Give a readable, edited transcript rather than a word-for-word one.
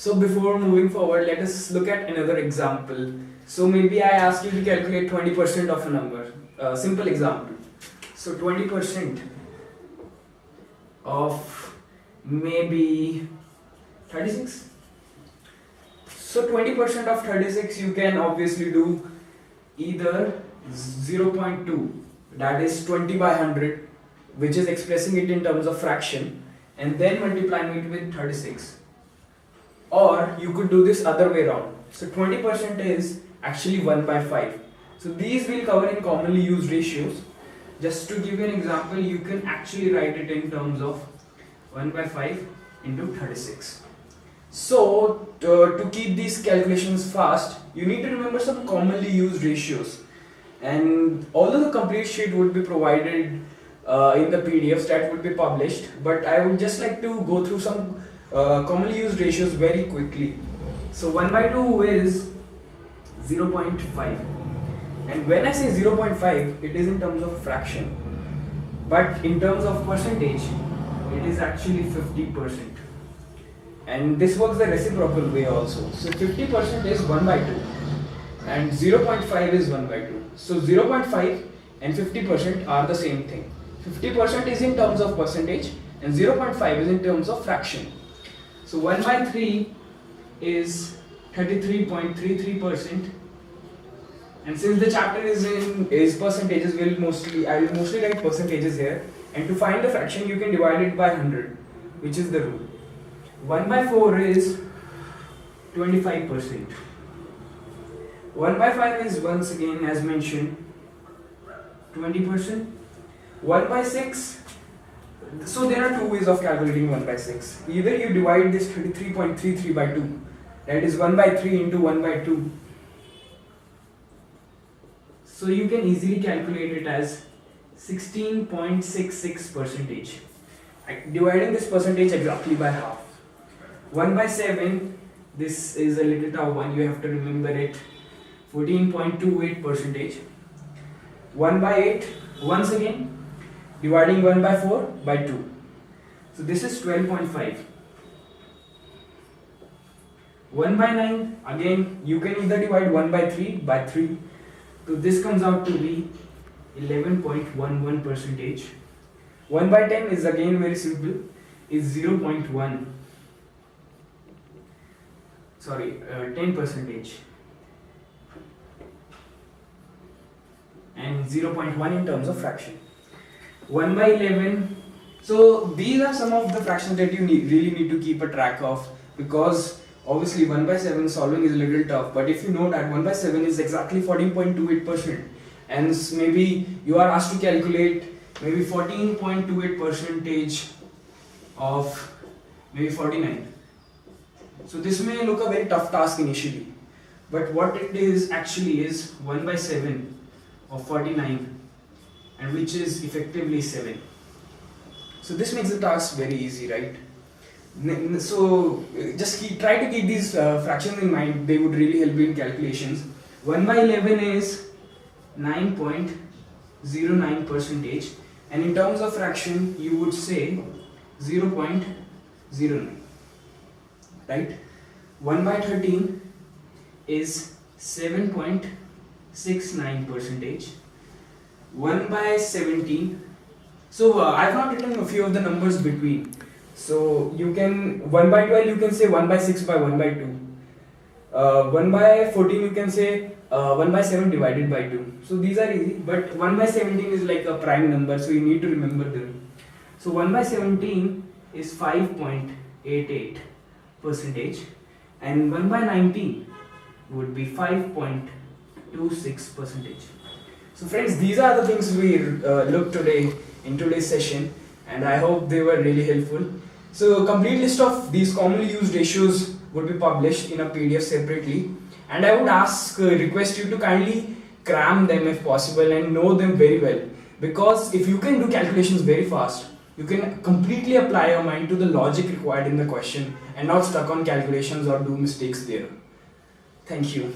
So before moving forward, let us look at another example. So maybe I ask you to calculate 20% of a number. Simple example. So 20% of maybe 36. So 20% of 36 you can obviously do either 0.2, that is 20 by 100, which is expressing it in terms of fraction, and then multiplying it with 36. Or you could do this other way around. So 20% is actually 1 by 5. So these will cover in commonly used ratios. Just to give you an example, you can actually write it in terms of 1 by 5 into 36. So to keep these calculations fast, you need to remember some commonly used ratios. And although the complete sheet would be provided in the PDFs that would be published, but I would just like to go through some commonly used ratios very quickly. So 1 by 2 is 0.5, and when I say 0.5, it is in terms of fraction, but in terms of percentage, it is actually 50%. And this works the reciprocal way also. So 50% is 1 by 2 and 0.5 is 1 by 2. So 0.5 and 50% are the same thing. 50% is in terms of percentage and 0.5 is in terms of fraction. So 1 by 3 is 33.33%, and since the chapter is percentages, I will mostly write percentages here, and to find the fraction you can divide it by 100, which is the rule. 1 by 4 is 25%. 1 by 5 is once again as mentioned 20%. 1 by 6, so there are two ways of calculating 1 by 6. Either you divide this 33.33 by 2, that is 1 by 3 into 1 by 2. So you can easily calculate it as 16.66%. Dividing this percentage exactly by half. 1 by 7, this is a little tough one, you have to remember it, 14.28%. 1 by 8, once again, dividing 1 by 4 by 2. So this is 12.5. 1 by 9, again, you can either divide 1 by 3 by 3. So this comes out to be 11.11%. 1 by 10 is again very simple, is 0.1. Sorry, 10%. And 0.1 in terms of fraction. 1 by 11. So these are some of the fractions that you really need to keep a track of, because obviously 1 by 7 solving is a little tough, but if you know that 1 by 7 is exactly 14.28%, and maybe you are asked to calculate maybe 14.28% of maybe 49. So this may look a very tough task initially, but what it is actually is 1 by 7 of 49, and which is effectively 7. So this makes the task very easy, right? So just try to keep these fractions in mind, they would really help you in calculations. 1 by 11 is 9.09%, and in terms of fraction you would say 0.09, right? 1 by 13 is 7.69%. 1 by 17, so I've not written a few of the numbers between. So you can 1 by 12 you can say 1 by 6 by 1 by 2. 1 by 14 you can say 1 by 7 divided by 2. So these are easy, but 1 by 17 is like a prime number, so you need to remember them. So 1 by 17 is 5.88%, and 1 by 19 would be 5.26%. So friends, these are the things we looked today in today's session, and I hope they were really helpful. So a complete list of these commonly used ratios would be published in a PDF separately, and I would request you to kindly cram them if possible and know them very well, because if you can do calculations very fast, you can completely apply your mind to the logic required in the question and not stuck on calculations or do mistakes there. Thank you.